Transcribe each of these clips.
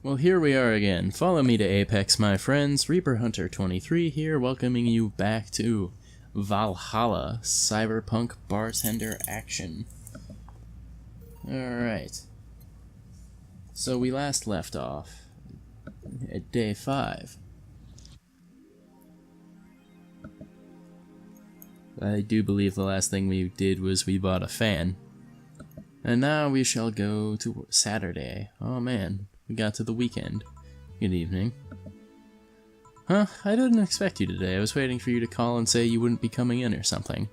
Well, here we are again. Follow me to Apex, my friends. Reaper Hunter 23 here, welcoming you back to Valhalla, Cyberpunk Bartender action. Alright. So we last left off at day 5. I do believe the last thing we did was we bought a fan. And now we shall go to Saturday. Oh man, we got to the weekend. Good evening. Huh? I didn't expect you today. I was waiting for you to call and say you wouldn't be coming in or something.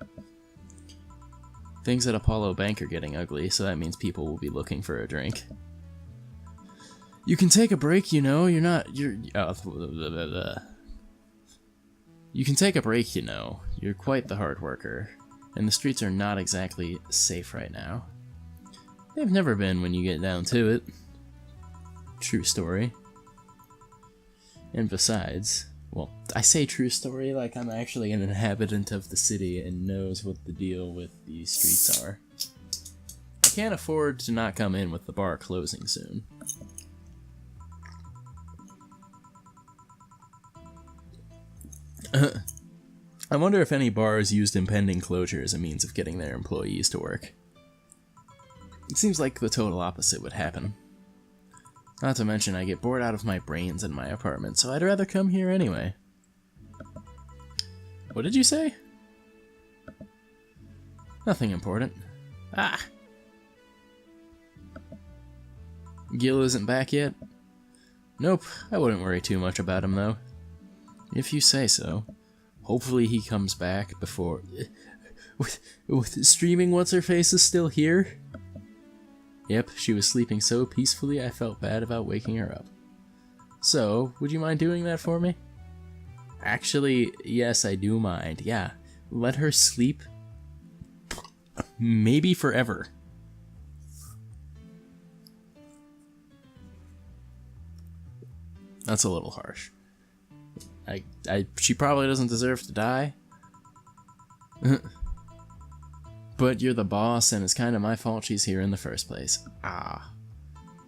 Things at Apollo Bank are getting ugly, so that means people will be looking for a drink. You can take a break, you know. You can take a break, you know. You're quite the hard worker, and the streets are not exactly safe right now. They've never been when you get down to it. True story. And besides, well, I say true story like I'm actually an inhabitant of the city and knows what the deal with these streets are. I can't afford to not come in with the bar closing soon. I wonder if any bars used impending closure as a means of getting their employees to work. It seems like the total opposite would happen. Not to mention I get bored out of my brains in my apartment, so I'd rather come here anyway. What did you say? Nothing important. Ah! Gil isn't back yet? Nope, I wouldn't worry too much about him though. If you say so. Hopefully he comes back before... with streaming what's-her-face is still here? Yep, she was sleeping so peacefully I felt bad about waking her up. So, would you mind doing that for me? Actually, yes, I do mind. Yeah, let her sleep. Maybe forever. That's a little harsh. She probably doesn't deserve to die. But you're the boss, and it's kind of my fault she's here in the first place. Ah.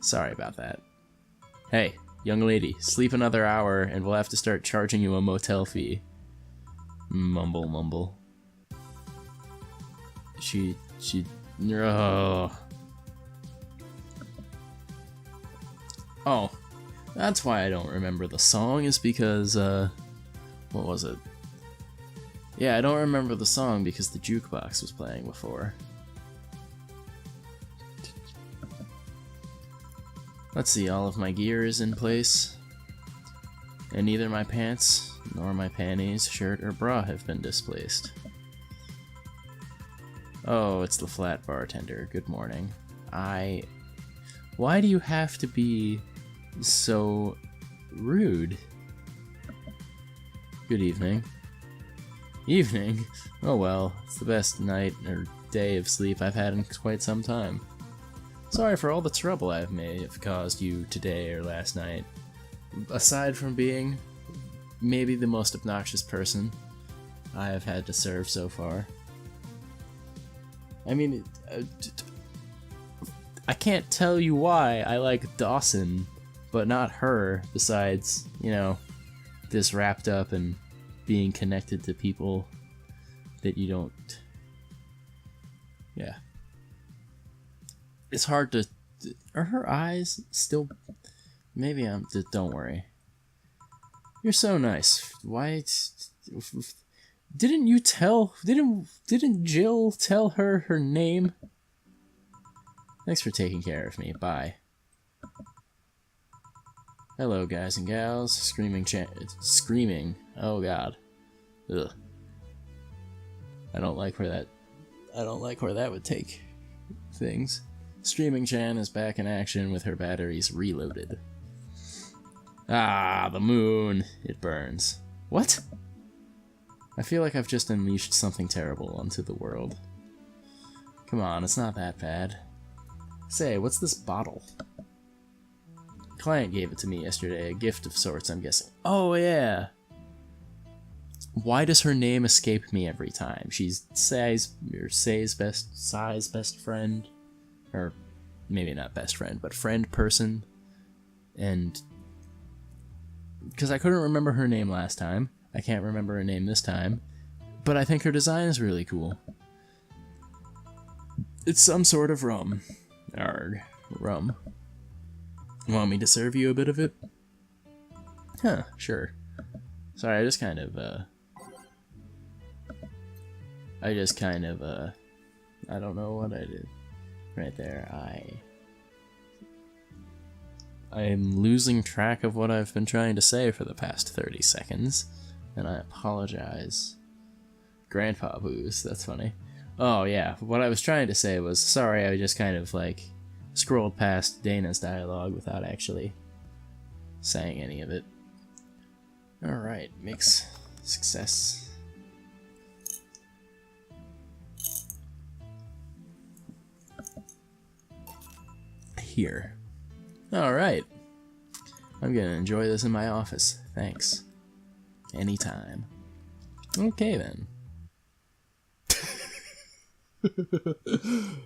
Sorry about that. Hey, young lady, sleep another hour, and we'll have to start charging you a motel fee. Mumble, mumble. Oh, that's why I don't remember the song, is because, what was it? Yeah, I don't remember the song because the jukebox was playing before. Let's see, all of my gear is in place. And neither my pants, nor my panties, shirt, or bra have been displaced. Oh, it's the flat bartender. Good morning. Why do you have to be so rude? Good evening. Evening? Oh well, it's the best night or day of sleep I've had in quite some time. Sorry for all the trouble I may have caused you today or last night. Aside from being maybe the most obnoxious person I have had to serve so far. I mean, I can't tell you why I like Dawson, but not her, besides, you know, this wrapped up and being connected to people that you don't... Yeah. It's hard to... Are her eyes still... Maybe I'm... Don't worry. You're so nice. Why... Didn't you tell... Didn't Jill tell her name? Thanks for taking care of me. Bye. Hello, guys and gals. Screaming. Oh god. Ugh. I don't like where that would take things. Streaming Chan is back in action with her batteries reloaded. Ah, the moon. It burns. What? I feel like I've just unleashed something terrible onto the world. Come on, it's not that bad. Say, what's this bottle? The client gave it to me yesterday, a gift of sorts, I'm guessing. Oh, yeah! Why does her name escape me every time? She's Say's best friend. or maybe not best friend, but friend person. And because I couldn't remember her name last time, I can't remember her name this time, but I think her design is really cool. It's some sort of rum. Arg, rum. Want me to serve you a bit of it? Huh, sure. Sorry, I just kind of, I don't know what I did. Right there, I'm losing track of what I've been trying to say for the past 30 seconds, and I apologize. Grandpa Booze, that's funny. Oh yeah, what I was trying to say was, sorry, I just kind of, like, scrolled past Dana's dialogue without actually saying any of it. Alright, mix. Success. Here. Alright. I'm gonna enjoy this in my office. Thanks. Anytime. Okay then.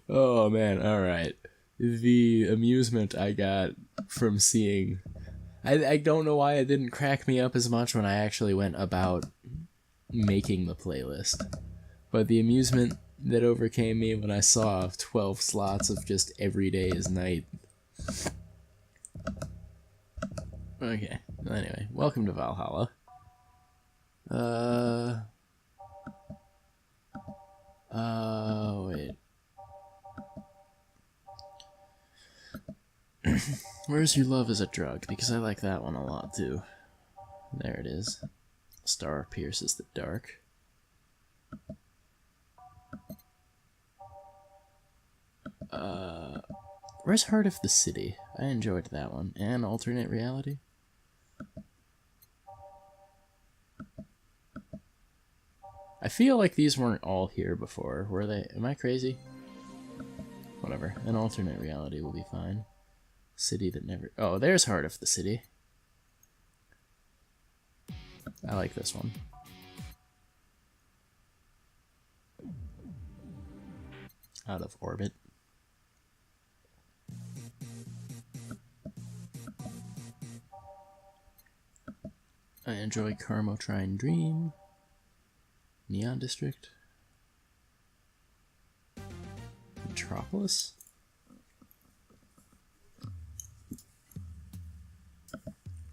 Oh man, alright. The amusement I got from seeing... I don't know why it didn't crack me up as much when I actually went about making the playlist. But the amusement that overcame me when I saw 12 slots of just every day is night. Okay, anyway, welcome to Valhalla. Wait. Where's Your Love is a Drug? Because I like that one a lot too. There it is. Star pierces the dark. Where's Heart of the City? I enjoyed that one. And Alternate Reality? I feel like these weren't all here before, were they? Am I crazy? Whatever. An Alternate Reality will be fine. City that never... Oh, there's Heart of the City. I like this one. Out of Orbit. I enjoy Carmotrine Dream. Neon District. Metropolis?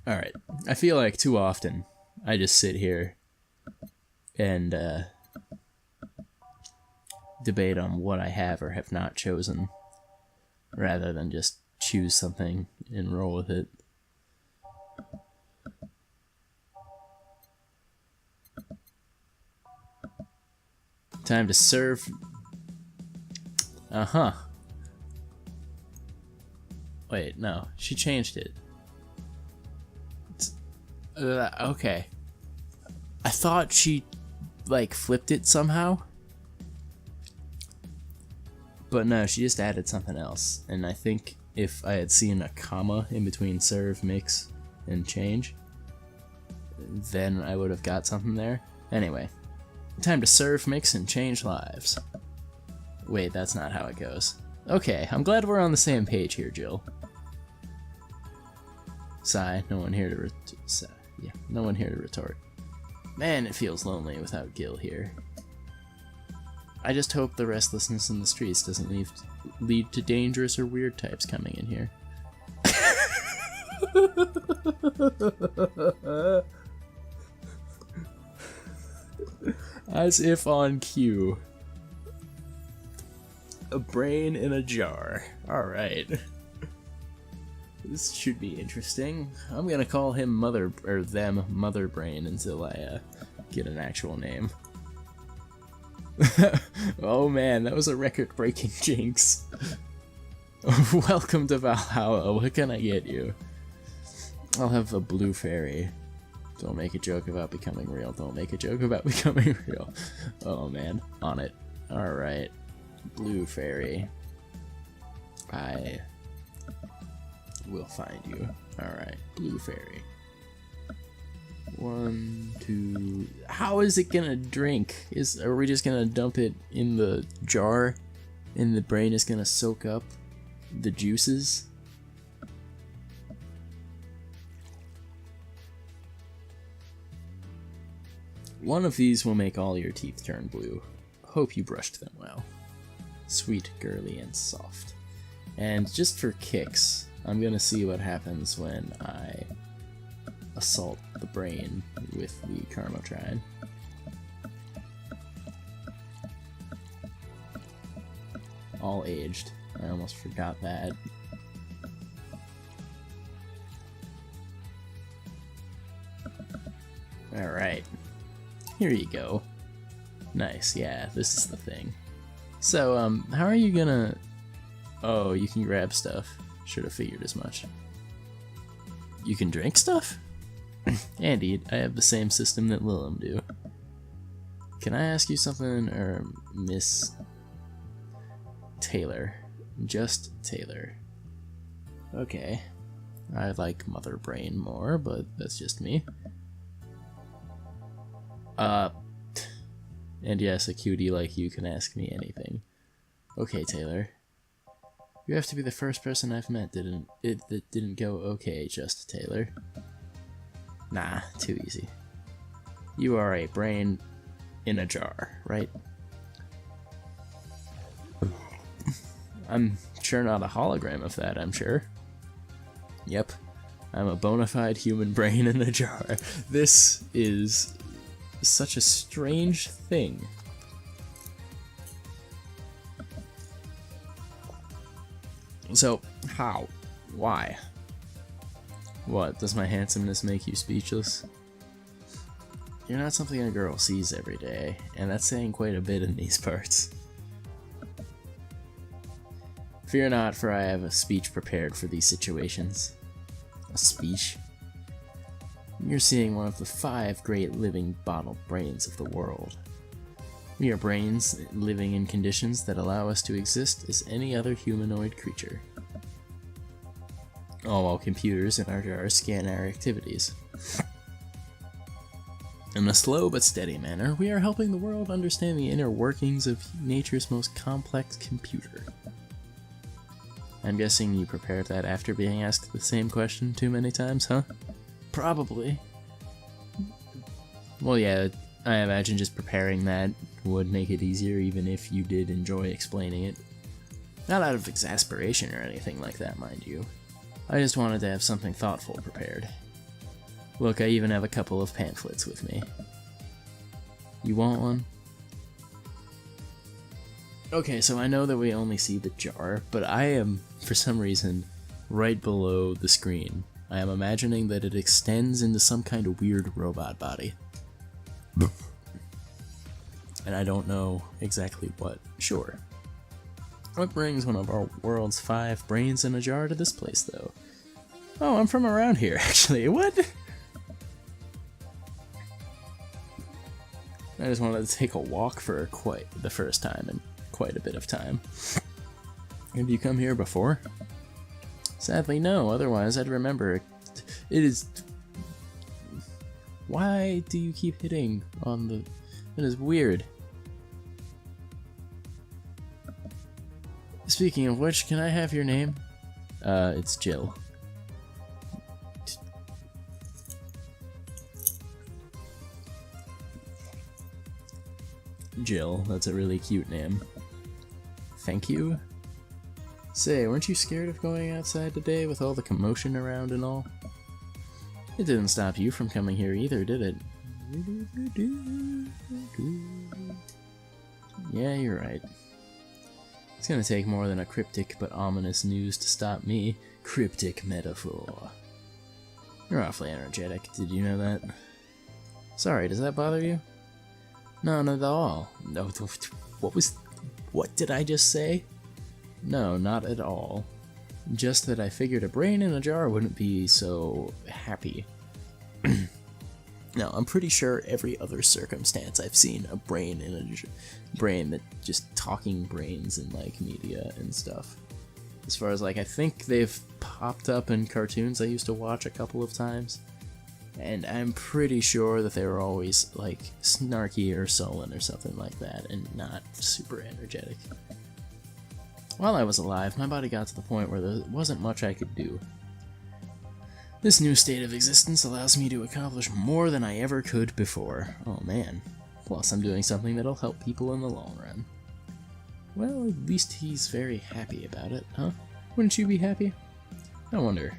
Alright, I feel like too often I just sit here and debate on what I have or have not chosen, rather than just choose something and roll with it. Time to serve. Uh-huh. Wait, no, she changed it. Okay. I thought she, like, flipped it somehow. But no, she just added something else. And I think if I had seen a comma in between serve, mix, and change, then I would have got something there. Anyway. Time to serve, mix, and change lives. Wait, that's not how it goes. Okay, I'm glad we're on the same page here, Jill. Sigh, no one here to no one here to retort. Man, it feels lonely without Gil here. I just hope the restlessness in the streets doesn't lead to dangerous or weird types coming in here. As if on cue. A brain in a jar. Alright. This should be interesting. I'm gonna call him Mother, or them, Mother Brain until I get an actual name. Oh man, that was a record-breaking jinx. Welcome to Valhalla, what can I get you? I'll have a blue fairy. Don't make a joke about becoming real. Don't make a joke about becoming real. Oh man, on it. Alright. Blue fairy. I will find you. Alright, blue fairy. 1, 2... How is it gonna drink? Are we just gonna dump it in the jar and the brain is gonna soak up the juices. One of these will make all your teeth turn blue. Hope you brushed them well. Sweet, girly, and soft. And just for kicks, I'm gonna see what happens when I assault the brain with the Karmotrine. All aged. I almost forgot that. Alright. Here you go. Nice, yeah, this is the thing. So, how are you gonna... Oh, you can grab stuff. Should have figured as much. You can drink stuff? And eat. I have the same system that Lilum do. Can I ask you something, or Miss Taylor? Just Taylor. Okay. I like Mother Brain more, but that's just me. And yes, a cutie like you can ask me anything. Okay, Taylor. You have to be the first person I've met that didn't go okay, just Taylor. Nah, too easy. You are a brain in a jar, right? I'm sure not a hologram of that, I'm sure. Yep. I'm a bona fide human brain in a jar. This is such a strange thing. So, how? Why? What, does my handsomeness make you speechless? You're not something a girl sees every day, and that's saying quite a bit in these parts. Fear not, for I have a speech prepared for these situations. A speech? You're seeing one of the 5 great living bottled brains of the world. We are brains living in conditions that allow us to exist as any other humanoid creature. All while computers in our jars scan our activities. In a slow but steady manner, we are helping the world understand the inner workings of nature's most complex computer. I'm guessing you prepared that after being asked the same question too many times, huh? Probably. Well, yeah, I imagine just preparing that would make it easier even if you did enjoy explaining it. Not out of exasperation or anything like that, mind you. I just wanted to have something thoughtful prepared. Look, I even have a couple of pamphlets with me. You want one? Okay, so I know that we only see the jar, but I am, for some reason, right below the screen. I am imagining that it extends into some kind of weird robot body. And I don't know exactly what. Sure. What brings one of our world's 5 brains in a jar to this place, though? Oh, I'm from around here, actually. What? I just wanted to take a walk for quite the first time in quite a bit of time. Have you come here before? Sadly, no. Otherwise, I'd remember. It is... Why do you keep hitting on the... That is weird. Speaking of which, can I have your name? It's Jill. Jill, that's a really cute name. Thank you. Say, weren't you scared of going outside today with all the commotion around and all? It didn't stop you from coming here either, did it? Yeah, you're right. It's gonna take more than a cryptic but ominous news to stop me. Cryptic metaphor. You're awfully energetic, did you know that? Sorry, does that bother you? No, not at all. No, what did I just say? No, not at all. Just that I figured a brain in a jar wouldn't be so happy. Now, I'm pretty sure every other circumstance I've seen a brain in a brain that just talking brains in like media and stuff. As far as like, I think they've popped up in cartoons I used to watch a couple of times. And I'm pretty sure that they were always like snarky or sullen or something like that and not super energetic. While I was alive, my body got to the point where there wasn't much I could do. This new state of existence allows me to accomplish more than I ever could before. Oh man. Plus, I'm doing something that'll help people in the long run. Well, at least he's very happy about it, huh? Wouldn't you be happy? I wonder.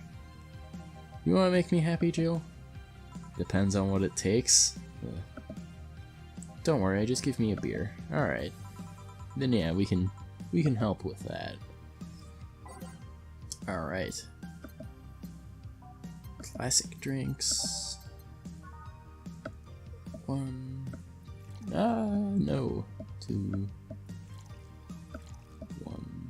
You want to make me happy, Jill? Depends on what it takes. Don't worry, just give me a beer. Alright. Then yeah, we can help with that. Alright. Classic drinks. One. No. Two. One.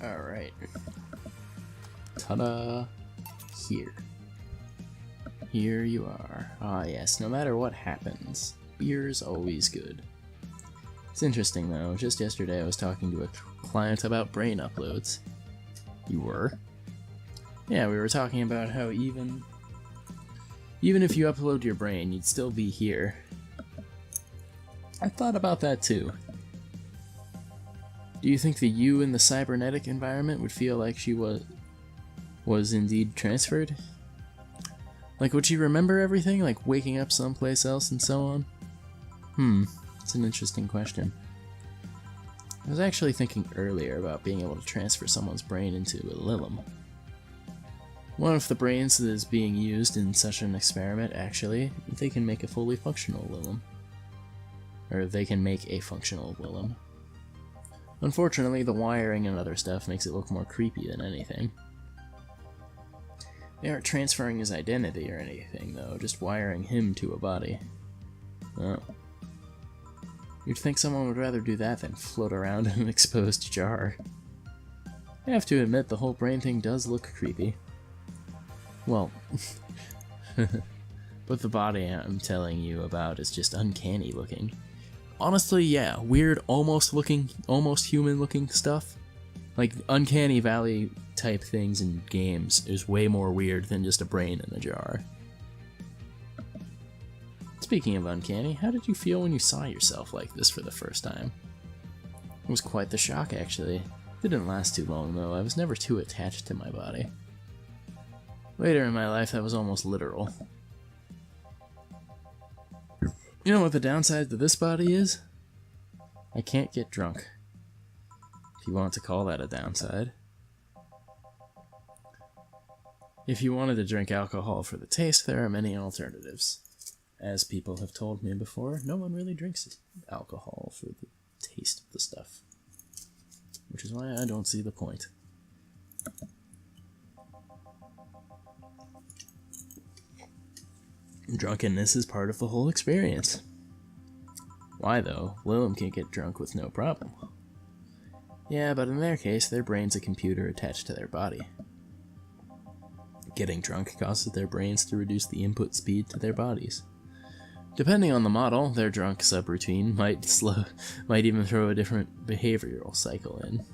Alright. Ta-da! Here. Here you are. Ah yes, no matter what happens, beer's always good. It's interesting though, just yesterday I was talking to a client about brain uploads. You were? Yeah, we were talking about how even if you upload your brain, you'd still be here. I thought about that too. Do you think the you in the cybernetic environment would feel like she was indeed transferred? Like, would she remember everything, like waking up someplace else and so on? It's an interesting question. I was actually thinking earlier about being able to transfer someone's brain into a Lilum. One of the brains that is being used in such an experiment, actually, they can make a fully functional Lilum. Or they can make a functional Lilum. Unfortunately, the wiring and other stuff makes it look more creepy than anything. They aren't transferring his identity or anything, though, just wiring him to a body. Oh. You'd think someone would rather do that than float around in an exposed jar. I have to admit, the whole brain thing does look creepy. Well, but the body I'm telling you about is just uncanny looking. Honestly, yeah, weird, almost human looking stuff. Like, Uncanny Valley type things in games is way more weird than just a brain in a jar. Speaking of uncanny, how did you feel when you saw yourself like this for the first time? It was quite the shock, actually. Didn't last too long, though. I was never too attached to my body. Later in my life, that was almost literal. You know what the downside to this body is? I can't get drunk. If you want to call that a downside. If you wanted to drink alcohol for the taste, there are many alternatives. As people have told me before, no one really drinks alcohol for the taste of the stuff. Which is why I don't see the point. Drunkenness is part of the whole experience. Why though? Lilum can get drunk with no problem. Yeah, but in their case, their brain's a computer attached to their body. Getting drunk causes their brains to reduce the input speed to their bodies. Depending on the model, their drunk subroutine might even throw a different behavioral cycle in.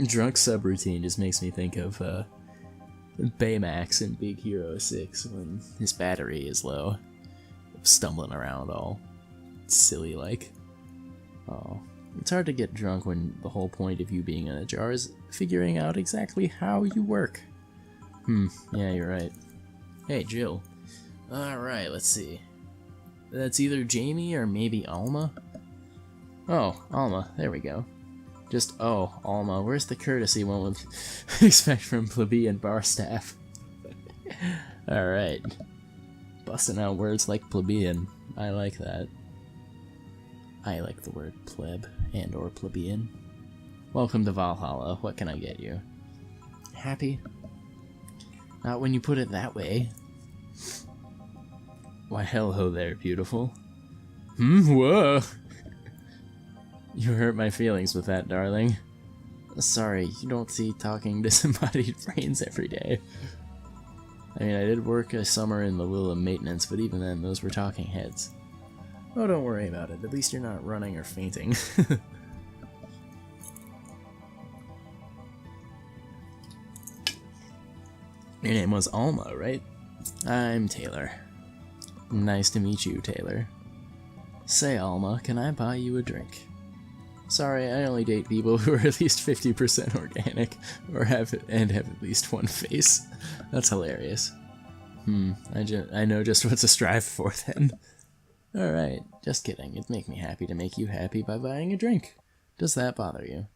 Drunk subroutine just makes me think of Baymax in Big Hero 6 when his battery is low, stumbling around all silly-like. Oh, it's hard to get drunk when the whole point of you being in a jar is figuring out exactly how you work. Yeah, you're right. Hey, Jill. Alright, let's see. That's either Jamie or maybe Alma? Oh, Alma, there we go. Just, oh, Alma, where's the courtesy one would expect from plebeian bar staff? Alright. Busting out words like plebeian. I like that. I like the word pleb and or plebeian. Welcome to Valhalla. What can I get you? Happy? Not when you put it that way. Why, hello there, beautiful. Whoa! You hurt my feelings with that, darling. Sorry, you don't see talking disembodied brains every day. I mean, I did work a summer in the Lilum maintenance, but even then, those were talking heads. Oh, don't worry about it. At least you're not running or fainting. Your name was Alma, right? I'm Taylor. Nice to meet you, Taylor. Say, Alma, can I buy you a drink? Sorry, I only date people who are at least 50% organic, or have at least one face. That's hilarious. I know just what to strive for then. Alright, just kidding. It'd make me happy to make you happy by buying a drink. Does that bother you?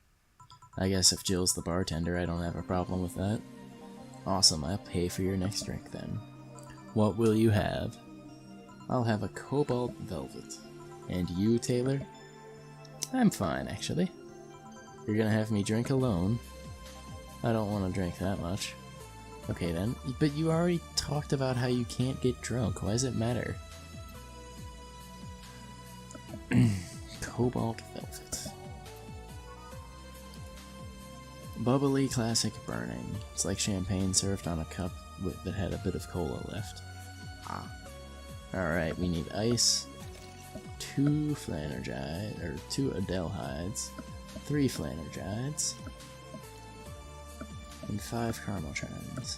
I guess if Jill's the bartender, I don't have a problem with that. Awesome, I'll pay for your next drink then. What will you have? I'll have a cobalt velvet. And you, Taylor? I'm fine, actually. You're gonna have me drink alone? I don't want to drink that much. Okay then, but you already talked about how you can't get drunk. Why does it matter? Cobalt velvet. Bubbly classic burning. It's like champagne served on a cup that had a bit of cola left. Ah. Alright, we need ice, 2 Flanergides, or 2 Adelhides, 3 Flanergides, and 5 caramel chimes.